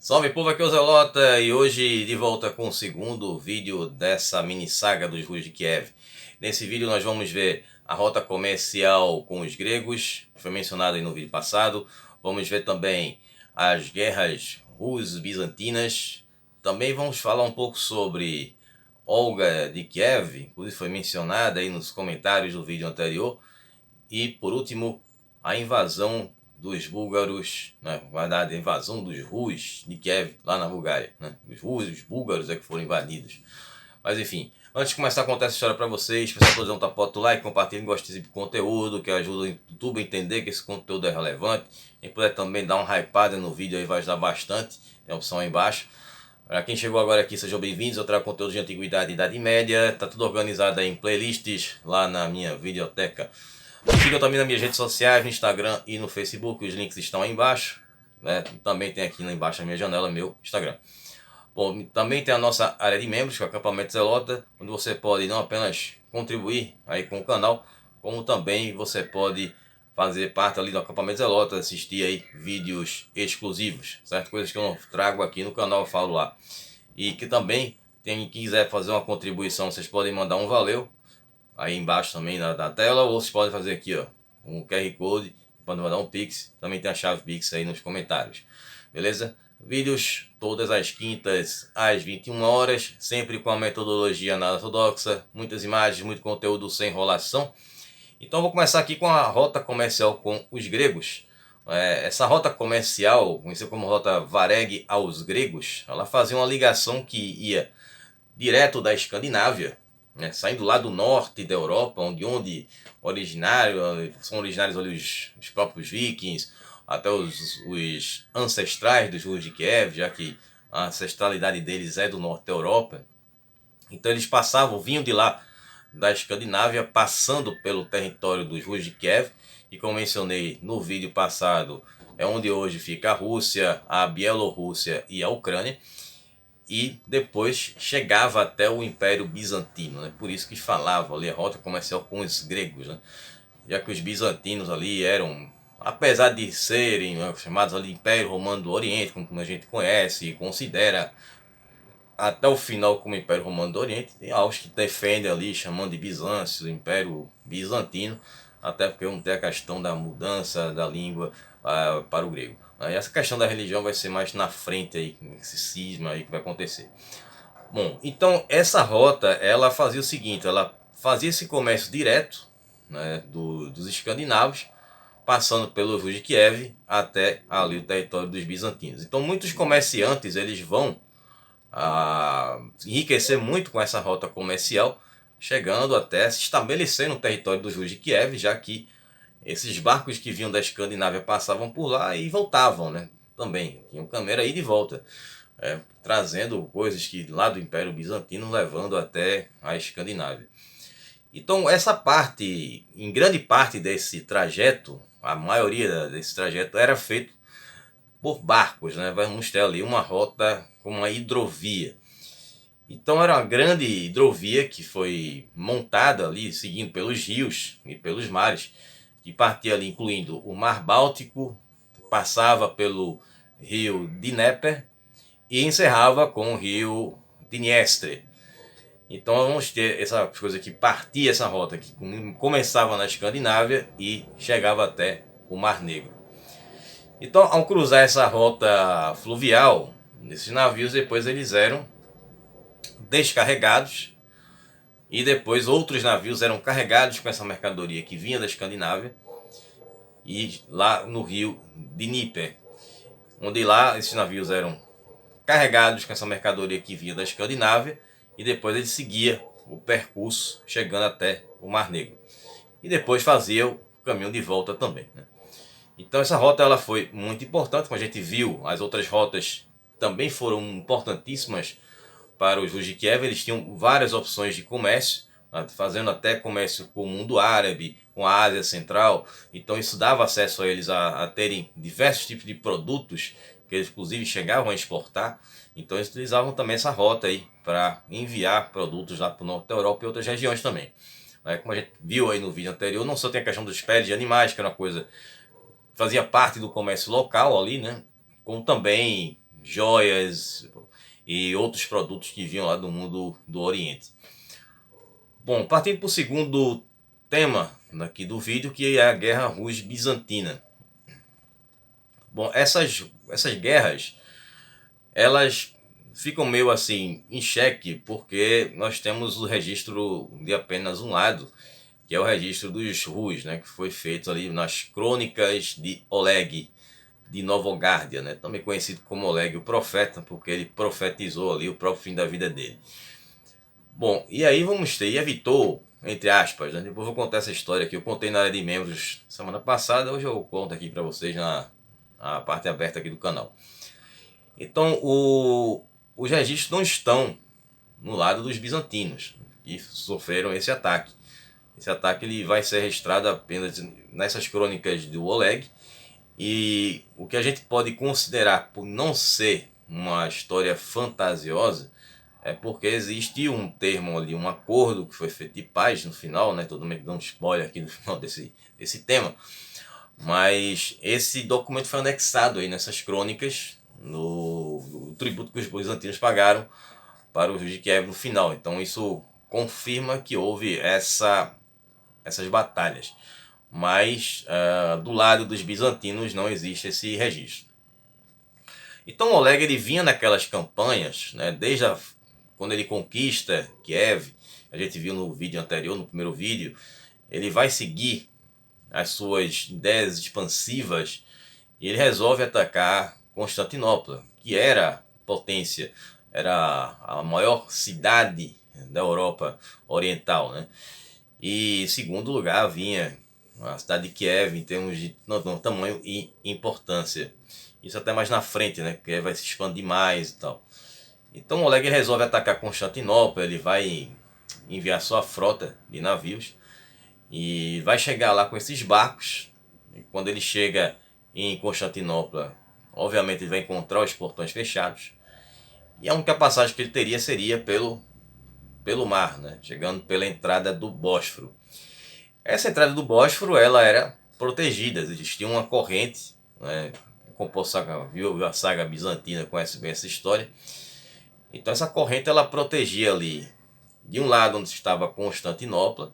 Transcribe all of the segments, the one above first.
Salve povo, aqui é o Zelota e hoje de volta com o segundo vídeo dessa mini saga dos Rus de Kiev. Nesse vídeo nós vamos ver a rota comercial com os gregos, que foi mencionada aí no vídeo passado. Vamos ver também as guerras russo-bizantinas. Também vamos falar um pouco sobre Olga de Kiev, inclusive foi mencionada aí nos comentários do vídeo anterior. E por último, a invasão dos búlgaros, né, a invasão dos Rus de Kiev, lá na Bulgária. Né? Os Rus e os búlgaros é que foram invadidos. Mas enfim, antes de começar a contar essa história para vocês, peço a todos um tapota o like, compartilhem, gostem desse conteúdo, que ajuda o YouTube a entender que esse conteúdo é relevante. Quem puder também dar uma hypada no vídeo aí vai ajudar bastante, tem a opção aí embaixo. Para quem chegou agora aqui, sejam bem-vindos. Eu trago conteúdo de antiguidade e idade média. Tá tudo organizado aí em playlists lá na minha videoteca. Me sigam também nas minhas redes sociais, no Instagram e no Facebook, os links estão aí embaixo, né? Também tem aqui lá embaixo na minha janela meu Instagram. Bom, também tem a nossa área de membros, que é o Acampamento Zelota, onde você pode não apenas contribuir aí com o canal, como também você pode fazer parte ali do Acampamento Zelota, assistir aí vídeos exclusivos, certo? Coisas que eu não trago aqui no canal, eu falo lá. E que também, quem quiser fazer uma contribuição, vocês podem mandar um valeu aí embaixo também na tela, ou vocês podem fazer aqui, ó, um QR Code, podem mandar um Pix, também tem a chave Pix aí nos comentários, beleza? Vídeos todas as quintas às 21 horas, sempre com a metodologia nada ortodoxa, muitas imagens, muito conteúdo sem enrolação. Então vou começar aqui com a rota comercial com os gregos. Essa rota comercial, conhecida como rota Vareg aos gregos, ela fazia uma ligação que ia direto da Escandinávia, né, saindo lá do norte da Europa, onde são originários ali os próprios vikings, até os ancestrais dos Rus de Kiev, já que a ancestralidade deles é do norte da Europa. Então eles vinham de lá da Escandinávia, passando pelo território dos Rus de Kiev, e como mencionei no vídeo passado, é onde hoje fica a Rússia, a Bielorrússia e a Ucrânia. E depois chegava até o Império Bizantino, né? Por isso que falava ali a rota comercial com os gregos, né? Já que os bizantinos ali eram, apesar de serem, né, chamados ali Império Romano do Oriente, como a gente conhece e considera até o final como Império Romano do Oriente, tem aos que defendem ali chamando de Bizâncio, Império Bizantino, até porque não tem a questão da mudança da língua para o grego. E essa questão da religião vai ser mais na frente aí, esse cisma aí que vai acontecer. Bom, então essa rota, ela fazia o seguinte, ela fazia esse comércio direto, né, dos escandinavos, passando pelo Rus de Kiev até ali o território dos bizantinos. Então muitos comerciantes, eles vão enriquecer muito com essa rota comercial, chegando até se estabelecer no território dos Rus de Kiev, já que esses barcos que vinham da Escandinávia passavam por lá e voltavam, né? Também tinham câmera aí de volta, trazendo coisas que lá do Império Bizantino levando até a Escandinávia. Então essa parte, em grande parte desse trajeto, a maioria desse trajeto era feito por barcos, né? Vamos ter ali uma rota com uma hidrovia. Então era uma grande hidrovia que foi montada ali, seguindo pelos rios e pelos mares, que partia ali incluindo o Mar Báltico, passava pelo rio Dnieper e encerrava com o rio Dniestre. Então vamos ter essa coisa que partia essa rota, que começava na Escandinávia e chegava até o Mar Negro. Então, ao cruzar essa rota fluvial, nesses navios, depois eles eram descarregados e depois outros navios eram carregados com essa mercadoria que vinha da Escandinávia e lá no rio Dnieper, onde lá esses navios eram carregados com essa mercadoria que vinha da Escandinávia e depois ele seguia o percurso chegando até o Mar Negro e depois fazia o caminho de volta também, né? Então essa rota ela foi muito importante, como a gente viu, as outras rotas também foram importantíssimas para os Rus de Kiev. Eles tinham várias opções de comércio, fazendo até comércio com o mundo árabe, com a Ásia Central. Então isso dava acesso a eles a terem diversos tipos de produtos que eles inclusive chegavam a exportar. Então eles utilizavam também essa rota aí para enviar produtos lá para o norte da Europa e outras regiões também. Como a gente viu aí no vídeo anterior, não só tem a questão dos peles de animais, que era uma coisa fazia parte do comércio local ali, né? Como também joias e outros produtos que vinham lá do mundo do Oriente. Bom, partindo para o segundo tema aqui do vídeo, que é a Guerra Rus-Bizantina. Bom, essas guerras, elas ficam meio assim em xeque, porque nós temos o registro de apenas um lado, que é o registro dos Rus, né, que foi feito ali nas crônicas de Oleg de Novogárdia, né, também conhecido como Oleg o Profeta, porque ele profetizou ali o próprio fim da vida dele. Bom, e aí vamos ter, e evitou, entre aspas, né, depois vou contar essa história que eu contei na área de membros semana passada, hoje eu conto aqui para vocês na parte aberta aqui do canal. Então, os registros não estão no lado dos bizantinos, que sofreram esse ataque. Esse ataque ele vai ser registrado apenas nessas crônicas do Oleg, e o que a gente pode considerar por não ser uma história fantasiosa é porque existe um termo ali, um acordo que foi feito de paz no final, né? Todo mundo dá um spoiler aqui no final desse tema, mas esse documento foi anexado aí nessas crônicas no tributo que os bizantinos pagaram para os de Kiev no final. Então isso confirma que houve essas batalhas, mas do lado dos bizantinos não existe esse registro. Então Oleg ele vinha naquelas campanhas, né, desde quando ele conquista Kiev, a gente viu no vídeo anterior, no primeiro vídeo, ele vai seguir as suas ideias expansivas e ele resolve atacar Constantinopla, que era potência, era a maior cidade da Europa Oriental, né? E em segundo lugar vinha a cidade de Kiev em termos de tamanho e importância. Isso até mais na frente, né? Kiev vai se expandir mais e tal. Então Oleg resolve atacar Constantinopla, ele vai enviar sua frota de navios e vai chegar lá com esses barcos. E quando ele chega em Constantinopla, obviamente ele vai encontrar os portões fechados. E a única passagem que ele teria seria pelo mar, né? Chegando pela entrada do Bósforo. Essa entrada do Bósforo ela era protegida, existia uma corrente, né? Viu a saga bizantina, conhece bem essa história. Então essa corrente ela protegia ali, de um lado onde estava Constantinopla,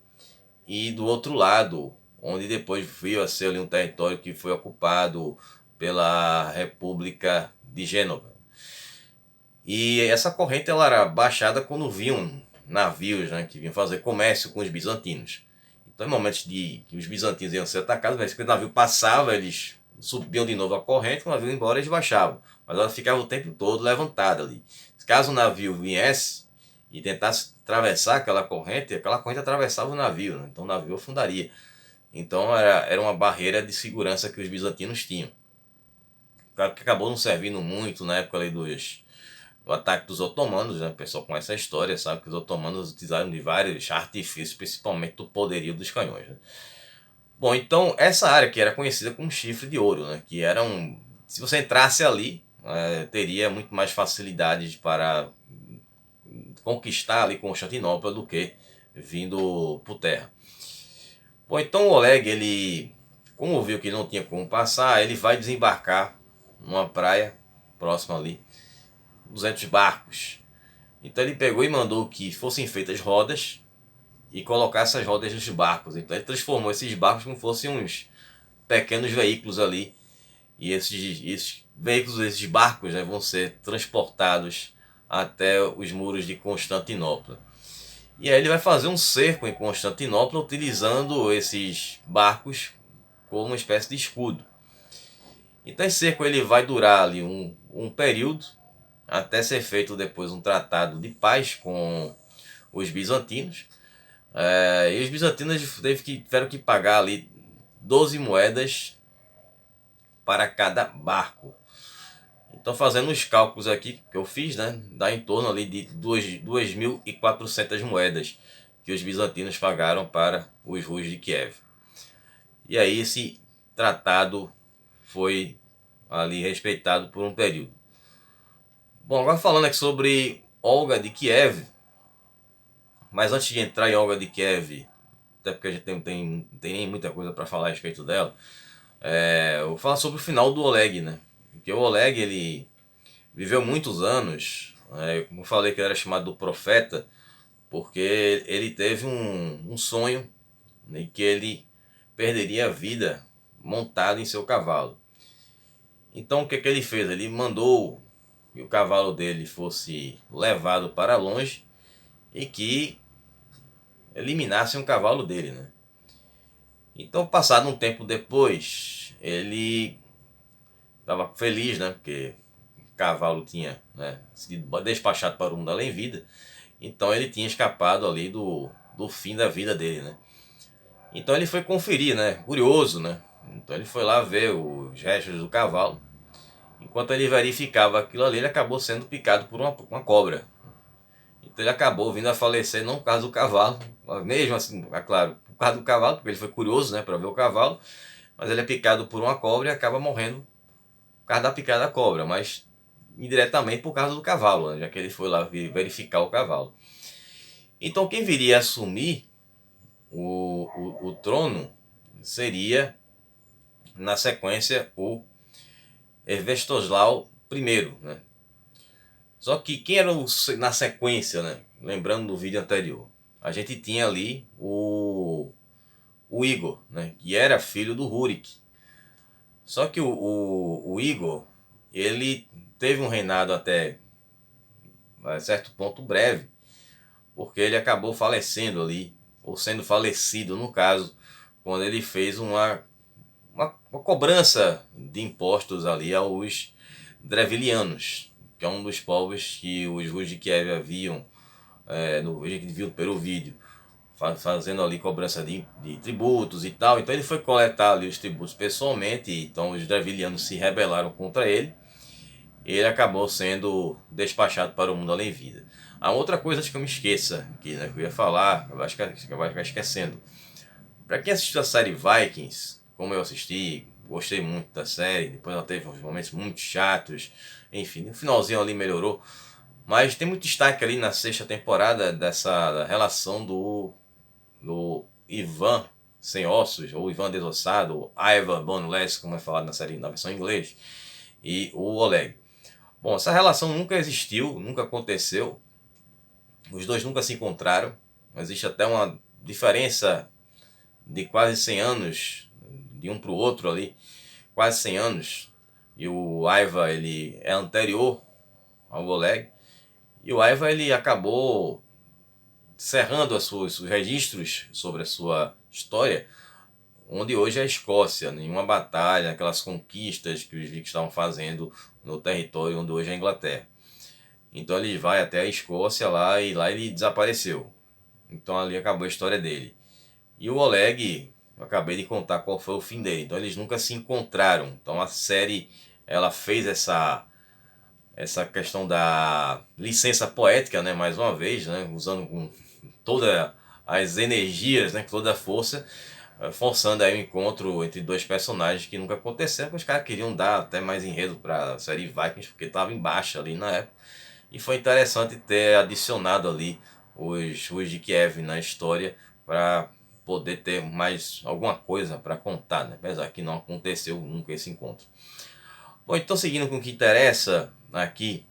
e do outro lado, onde depois veio a ser ali um território que foi ocupado pela República de Gênova. E essa corrente ela era baixada quando vinham navios, né, que vinham fazer comércio com os bizantinos. Então em momentos que os bizantinos iam ser atacados, mas quando o navio passava, eles subiam de novo a corrente, quando o navio ia embora eles baixavam. Mas ela ficava o tempo todo levantada ali. Caso o navio viesse e tentasse atravessar aquela corrente atravessava o navio, né? Então o navio afundaria. Então era uma barreira de segurança que os bizantinos tinham. Claro que acabou não servindo muito na época ali do ataque dos otomanos, né? O pessoal com essa história sabe que os otomanos utilizaram de vários artifícios, principalmente do poderio dos canhões, né? Bom, então essa área que era conhecida como Chifre de Ouro, né? Que era se você entrasse ali, teria muito mais facilidades para conquistar ali Constantinopla do que vindo por terra. Bom, então o Oleg, ele, como viu que não tinha como passar, ele vai desembarcar numa praia próxima ali, 200 barcos. Então ele pegou e mandou que fossem feitas rodas e colocar essas rodas nos barcos. Então ele transformou esses barcos como fossem uns pequenos veículos ali. E esses veículos, esses barcos, né, vão ser transportados até os muros de Constantinopla. E aí ele vai fazer um cerco em Constantinopla utilizando esses barcos como uma espécie de escudo. Então esse cerco ele vai durar ali um período, até ser feito depois um tratado de paz com os bizantinos. E os bizantinos tiveram que pagar ali 12 moedas para cada barco. Então fazendo os cálculos aqui que eu fiz, né, dá em torno ali de 2.400 moedas que os bizantinos pagaram para os Rus de Kiev. E aí esse tratado foi ali respeitado por um período. Bom, agora falando aqui sobre Olga de Kiev, mas antes de entrar em Olga de Kiev, até porque a gente não tem nem muita coisa para falar a respeito dela, eu vou falar sobre o final do Oleg, né? Porque o Oleg, ele viveu muitos anos, como eu falei que ele era chamado do profeta, porque ele teve um sonho em que ele perderia a vida montado em seu cavalo. Então o que ele fez? Ele mandou que o cavalo dele fosse levado para longe e que eliminassem o cavalo dele, né? Então, passado um tempo depois, ele estava feliz, né? Porque o cavalo tinha, né, sido despachado para o mundo além vida. Então ele tinha escapado ali do fim da vida dele, né? Então ele foi conferir, né? Curioso, né? Então ele foi lá ver os restos do cavalo. Enquanto ele verificava aquilo ali, ele acabou sendo picado por uma cobra. Então ele acabou vindo a falecer não por causa do cavalo, mesmo assim, é claro, por causa do cavalo, porque ele foi curioso, né, para ver o cavalo, mas ele é picado por uma cobra e acaba morrendo por causa da picada da cobra, mas indiretamente por causa do cavalo, né, já que ele foi lá verificar o cavalo. Então quem viria a assumir o trono seria, na sequência, o Evestoslau I, né? Só que quem era na sequência, né? Lembrando do vídeo anterior, a gente tinha ali o Igor, né? Que era filho do Rurik. Só que o Igor, ele teve um reinado até a certo ponto breve, porque ele acabou falecendo ali, ou sendo falecido no caso, quando ele fez uma cobrança de impostos ali aos Drevilianos, que é um dos povos que os Rus de Kiev haviam, a gente viu pelo vídeo, fazendo ali cobrança de tributos e tal. Então ele foi coletar ali os tributos pessoalmente, então os Drevilianos se rebelaram contra ele e ele acabou sendo despachado para o mundo além vida. A outra coisa, acho que eu me esqueça, que, né, que eu ia falar, eu acho que eu vou ficar esquecendo. Para quem assistiu a série Vikings, como eu assisti, gostei muito da série, depois ela teve uns momentos muito chatos, enfim, no finalzinho ali melhorou. Mas tem muito destaque ali na sexta temporada dessa relação do Ivan sem ossos, ou Ivan desossado, ou Ivan Boneless, como é falado na série na versão em inglês, e o Oleg. Bom, essa relação nunca existiu, nunca aconteceu, os dois nunca se encontraram, existe até uma diferença de quase 100 anos de um para o outro ali, quase 100 anos, e o Aiva ele é anterior ao Oleg, e o Aiva ele acabou cerrando os registros sobre a sua história, onde hoje é a Escócia, nenhuma batalha, aquelas conquistas que os vikings estavam fazendo no território onde hoje é a Inglaterra. Então ele vai até a Escócia lá e lá ele desapareceu. Então ali acabou a história dele. E o Oleg, eu acabei de contar qual foi o fim dele. Então eles nunca se encontraram. Então a série ela fez essa questão da licença poética, né, mais uma vez, né, usando com todas as energias, né, toda a força, forçando aí o encontro entre dois personagens que nunca aconteceu, porque os caras queriam dar até mais enredo para a série Vikings, porque estava em baixa ali na época. E foi interessante ter adicionado ali os de Kiev na história para poder ter mais alguma coisa para contar, né? Apesar que não aconteceu nunca esse encontro. Bom, então seguindo com o que interessa aqui,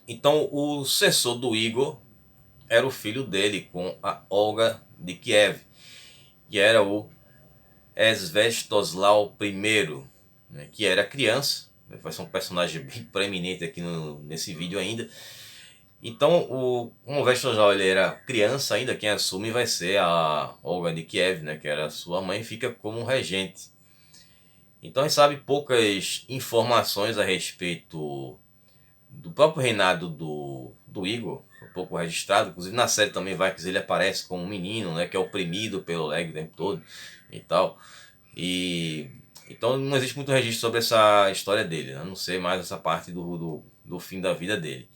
então o sucessor do Igor era o filho dele com a Olga de Kiev, que era o Svetoslav I, né, que era criança, vai ser um personagem bem preeminente aqui nesse vídeo ainda. Então, como o Svetoslav ele era criança ainda, quem assume vai ser a Olga de Kiev, né, que era sua mãe, fica como regente. Então a gente sabe poucas informações a respeito do próprio reinado do Igor, um pouco registrado. Inclusive na série também Vikings ele aparece como um menino, né, que é oprimido pelo Oleg o tempo todo e tal. E então não existe muito registro sobre essa história dele, né? Não sei mais essa parte do fim da vida dele.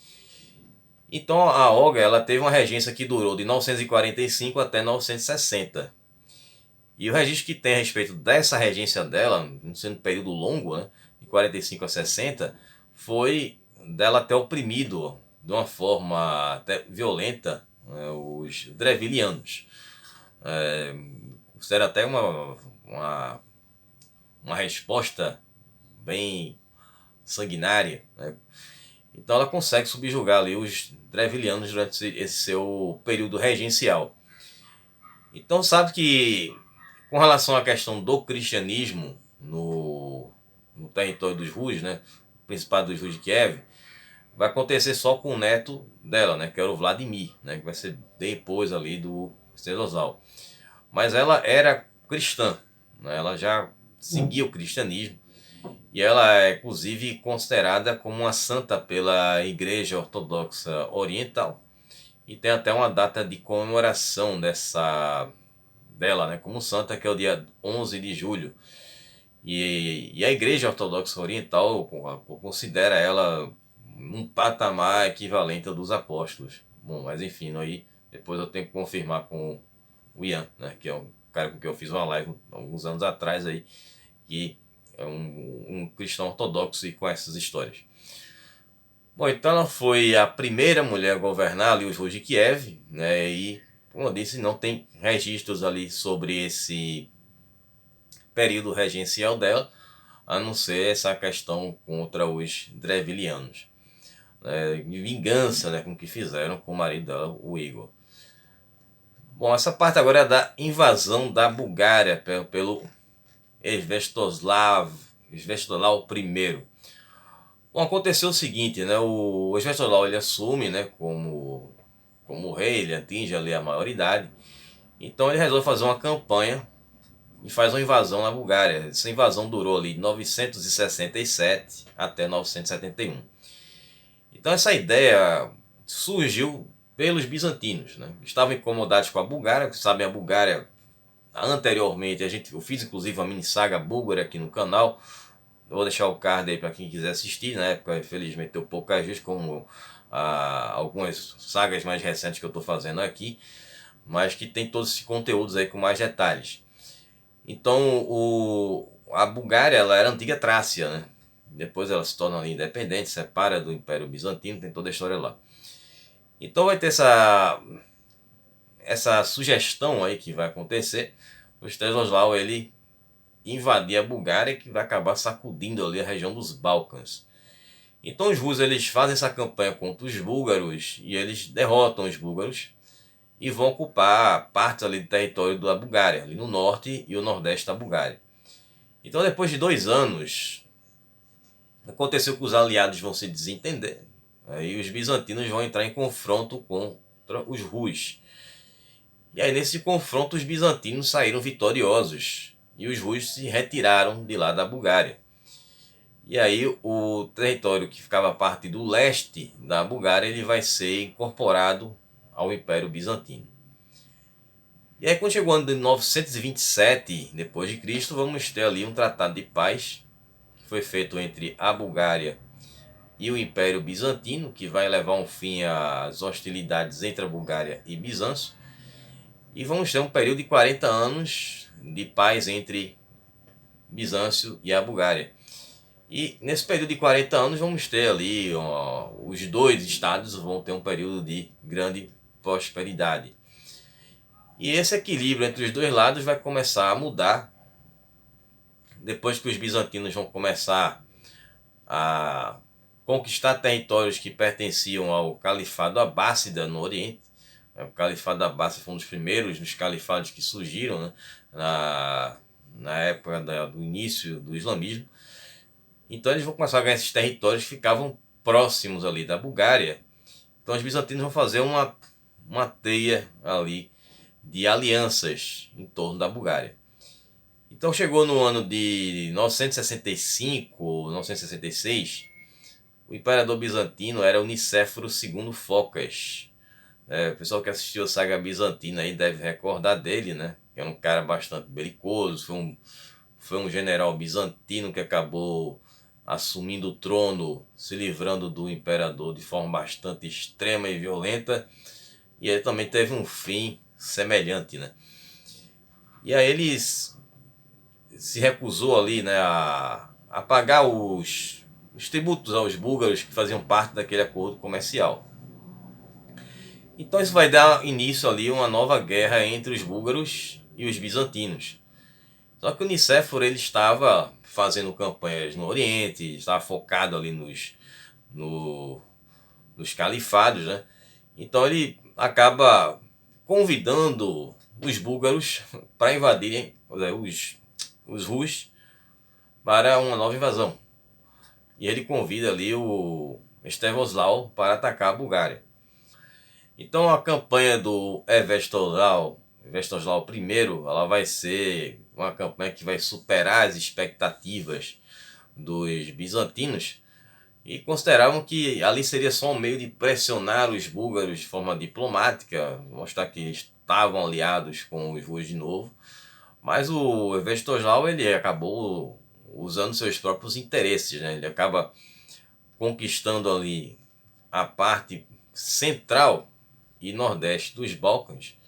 Então a Olga ela teve uma regência que durou de 945 até 960. E o registro que tem a respeito dessa regência dela, não sendo um período longo, né, de 45 a 60, foi dela ter oprimido de uma forma até violenta, né, os Drevilianos. Isso era até uma resposta bem sanguinária, né? Então ela consegue subjugar ali os Drevilianos durante esse seu período regencial. Então sabe que com relação à questão do cristianismo no território dos Rus, né, Principado dos Rus de Kiev, vai acontecer só com o neto dela, né, que era o Vladimir, né, que vai ser depois ali do Svedosław. Mas ela era cristã, né, ela já seguia o cristianismo e ela é inclusive considerada como uma santa pela Igreja Ortodoxa Oriental e tem até uma data de comemoração dela, né, como santa, que é o dia 11 de julho. E a Igreja Ortodoxa Oriental considera ela um patamar equivalente ao dos apóstolos. Bom, mas enfim, aí depois eu tenho que confirmar com o Ian, né, que é um cara com quem eu fiz uma live alguns anos atrás aí, que é um cristão ortodoxo e com essas histórias. Bom, então ela foi a primeira mulher a governar ali os Rus de Kiev, né, e como eu disse, não tem registros ali sobre esse período regencial dela, a não ser essa questão contra os Drevilianos, né, de vingança, né, com o que fizeram com o marido dela, o Igor. Bom, essa parte agora é da invasão da Bulgária pelo Svetoslav I. Bom, aconteceu o seguinte, né, o Svetoslav ele assume, né, como rei, ele atinge ali a maioridade, então ele resolve fazer uma campanha e faz uma invasão na Bulgária. Essa invasão durou ali de 967 até 971. Então essa ideia surgiu pelos bizantinos, né? Estavam incomodados com a Bulgária, que sabem, a Bulgária anteriormente, eu fiz inclusive uma mini saga búlgara aqui no canal. Eu vou deixar o card aí para quem quiser assistir. Na época, infelizmente, deu poucas vezes, como algumas sagas mais recentes que eu estou fazendo aqui, mas que tem todos esses conteúdos aí com mais detalhes. Então a Bulgária ela era a antiga Trácia, né? Depois ela se torna ali independente, separa do Império Bizantino, tem toda a história lá. Então vai ter essa sugestão aí que vai acontecer, o Stanislaw ele invadir a Bulgária, que vai acabar sacudindo ali a região dos Balcãs. Então os russos eles fazem essa campanha contra os búlgaros e eles derrotam os búlgaros e vão ocupar partes ali do território da Bulgária, ali no norte e o nordeste da Bulgária. Então depois de 2 anos, aconteceu que os aliados vão se desentender, aí os bizantinos vão entrar em confronto contra os Rus. E aí nesse confronto os bizantinos saíram vitoriosos e os Rus se retiraram de lá da Bulgária. E aí o território que ficava parte do leste da Bulgária ele vai ser incorporado ao Império Bizantino. E aí quando chegou o ano de 927 depois de Cristo, vamos ter ali um tratado de paz que foi feito entre a Bulgária e o Império Bizantino, que vai levar um fim às hostilidades entre a Bulgária e Bizâncio. E vamos ter um período de 40 anos de paz entre Bizâncio e a Bulgária. E nesse período de 40 anos vamos ter ali, os dois estados vão ter um período de grande prosperidade. E esse equilíbrio entre os dois lados vai começar a mudar depois que os bizantinos vão começar a conquistar territórios que pertenciam ao Califado Abássida no Oriente. O Califado Abássida foi um dos primeiros dos califados que surgiram, né, na época do início do islamismo. Então eles vão começar a ganhar esses territórios que ficavam próximos ali da Bulgária. Então os bizantinos vão fazer uma teia ali de alianças em torno da Bulgária. Então chegou no ano de 965 ou 966, o imperador bizantino era o Nicéforo II Focas. O pessoal que assistiu a saga bizantina aí deve recordar dele, né? Que era um cara bastante belicoso, foi um general bizantino que acabou assumindo o trono, se livrando do imperador de forma bastante extrema e violenta, e ele também teve um fim semelhante, né? E aí ele se recusou ali, né, a pagar os tributos aos búlgaros que faziam parte daquele acordo comercial. Então isso vai dar início ali a uma nova guerra entre os búlgaros e os bizantinos. Só que o Nicéforo ele estava fazendo campanhas no Oriente, estava focado ali no, nos califados, né? Então ele acaba convidando os búlgaros para invadirem os Rus para uma nova invasão. E ele convida ali o Estevoslau para atacar a Bulgária. Então a campanha do Evestoslau I, ela vai ser uma campanha que vai superar as expectativas dos bizantinos e consideravam que ali seria só um meio de pressionar os búlgaros de forma diplomática, mostrar que estavam aliados com os Rus de novo. Mas o Evestoslau ele acabou usando seus próprios interesses, né? Ele acaba conquistando ali a parte central e nordeste dos Balcãs.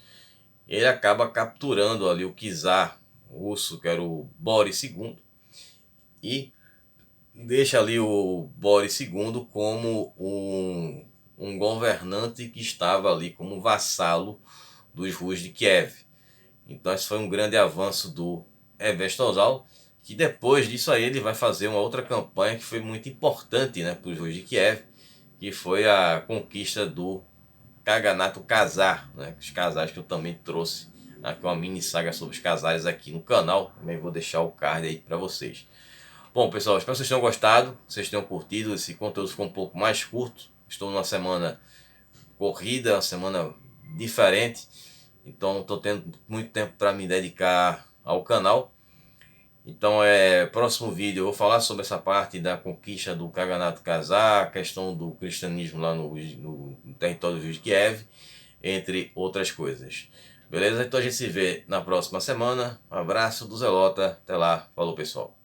Ele acaba capturando ali o czar russo, que era o Boris II, e deixa ali o Boris II como um governante que estava ali como vassalo dos Rus de Kiev. Então esse foi um grande avanço do Evestoslau, que depois disso aí ele vai fazer uma outra campanha que foi muito importante, né, para os Rus de Kiev, que foi a conquista do Kaganato Khazar, né, os casais que eu também trouxe aqui, uma mini saga sobre os casais aqui no canal, também vou deixar o card aí para vocês. Bom, pessoal, espero que vocês tenham gostado, vocês tenham curtido. Esse conteúdo ficou um pouco mais curto. Estou numa semana corrida, uma semana diferente, então estou tendo muito tempo para me dedicar ao canal. Então, próximo vídeo eu vou falar sobre essa parte da conquista do Kaganato Khazar, a questão do cristianismo lá no território de Kiev, entre outras coisas. Beleza? Então a gente se vê na próxima semana. Um abraço do Zelota. Até lá. Falou, pessoal.